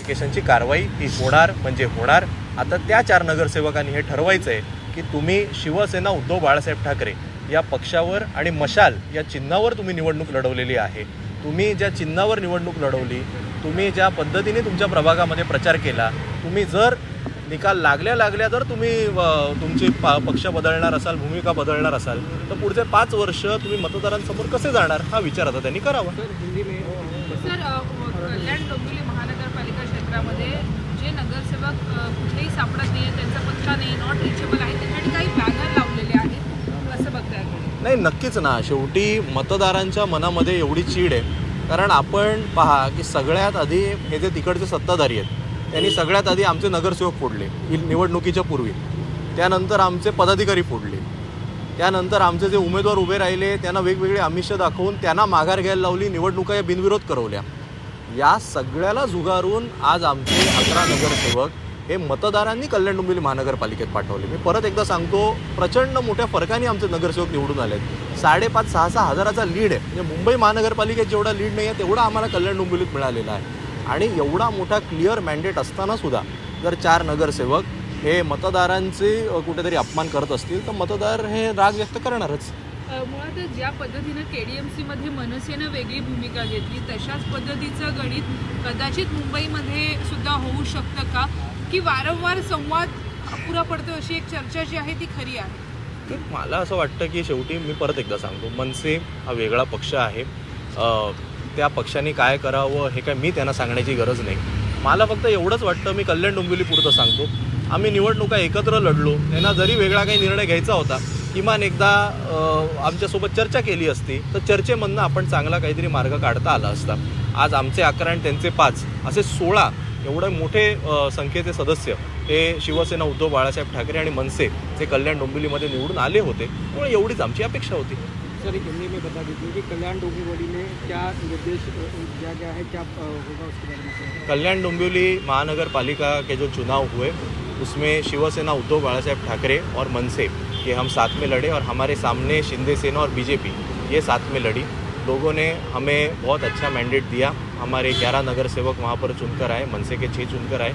डिस्क्वालिफिकेशनची कारवाई ही होणार म्हणजे होणार। आता त्या 4 नगरसेवकांनी हे ठरवायचं आहे की तुम्ही शिवसेना उद्धव बाळासाहेब ठाकरे या पक्षावर आणि मशाल या चिन्हावर तुम्ही निवडणूक लढवलेली आहे। तुम्ही ज्या चिन्हावर निवडणूक लढवली, तुम्ही ज्या पद्धतीने तुमच्या प्रभागामध्ये प्रचार केला, तुम्ही जर निकाल लागल्या जर तुम्ही तुमची पक्ष बदलणार असाल, भूमिका बदलणार असाल, तर पुढचे 5 वर्ष तुम्ही मतदारांसमोर कसे जाणार हा विचार आता त्यांनी करावा। सर, कल्याण डोंबिवली महानगरपालिका क्षेत्रामध्ये जे नगरसेवक कुठेही सापडत नाही, त्यांचा पत्ता नाही, नॉट रिचेबल आहे, त्यासाठी काही बॅनर लावलेले आहेत असं बघताय? नाही, नक्कीच ना। शेवटी मतदारांच्या मनामध्ये एवढी चीड आहे, कारण आपण पहा की सगळ्यात आधी हे जे तिकडचे सत्ताधारी आहेत त्यांनी सगळ्यात आधी आमचे नगरसेवक फोडले निवडणुकीच्या पूर्वी, त्यानंतर आमचे पदाधिकारी फोडले, त्यानंतर आमचे जे उमेदवार उभे राहिले त्यांना वेगवेगळे आमिष दाखवून त्यांना माघार घ्यायला लावली, निवडणुका या बिनविरोध करवल्या। या सगळ्याला झुगारून आज आमचे 11 नगरसेवक हे मतदारांनी कल्याण डोंबिवली महानगरपालिकेत पाठवले। मी परत एकदा सांगतो, प्रचंड मोठ्या फरकाने आमचे नगरसेवक निवडून आले आहेत। 5,500-6,000 हजाराचा लीड आहे, म्हणजे मुंबई महानगरपालिकेत जेवढा लीड नाही आहे तेवढा आम्हाला कल्याण डोंबिवलीत मिळालेला आहे। आणि एवढा मोठा क्लिअर मॅन्डेट असताना सुद्धा जर 4 नगरसेवक हे मतदारांचे कुठेतरी अपमान करत असतील तर मतदार हे राग व्यक्त करणारच। मुळात ज्या पद्धतीनं KDMCमध्ये मनसेनं वेगळी भूमिका घेतली, तशाच पद्धतीचं गणित कदाचित मुंबईमध्ये सुद्धा होऊ शकतं का, की वारंवार संवाद अपुरा पडतो अशी एक चर्चा जी आहे ती खरी आहे? मला असं वाटतं की शेवटी मी परत एकदा सांगतो, मनसे हा वेगळा पक्ष आहे, त्या पक्षाने काय करावं हे काय मी त्यांना सांगण्याची गरज नाही। मला फक्त एवढंच वाटतं, मी कल्याण डोंबिवली पुरतं सांगतो, आम्ही निवडणुका एकत्र लढलो, त्यांना जरी वेगळा काही निर्णय घ्यायचा होता, किमान एकदा आमच्यासोबत चर्चा केली असती तर चर्चेमधनं आपण चांगला काहीतरी मार्ग काढता आला असता। आज आमचे 11 आणि त्यांचे 5 असे 16 एवढे मोठे संख्येचे सदस्य हे शिवसेना उद्धव बाळासाहेब ठाकरे आणि मनसे जे कल्याण डोंबिवलीमध्ये निवडून आले होते, त्यामुळे एवढीच आमची अपेक्षा होती। सर, हिंदी में बता दीजिए कि कल्याण डोंबिवली में क्या निर्देश दिया गया है, क्या होगा उसके बारे में? कल्याण डोंबिवली महानगर पालिका के जो चुनाव हुए उसमें शिवसेना उद्धव बाळासाहेब ठाकरे और मनसे ये हम साथ में लड़े और हमारे सामने शिंदे सेना और बीजेपी ये साथ में लड़ी। लोगों ने हमें बहुत अच्छा मैंडेट दिया, हमारे 11 नगर सेवक वहाँ पर चुनकर आए, मनसे के 6 चुनकर आए।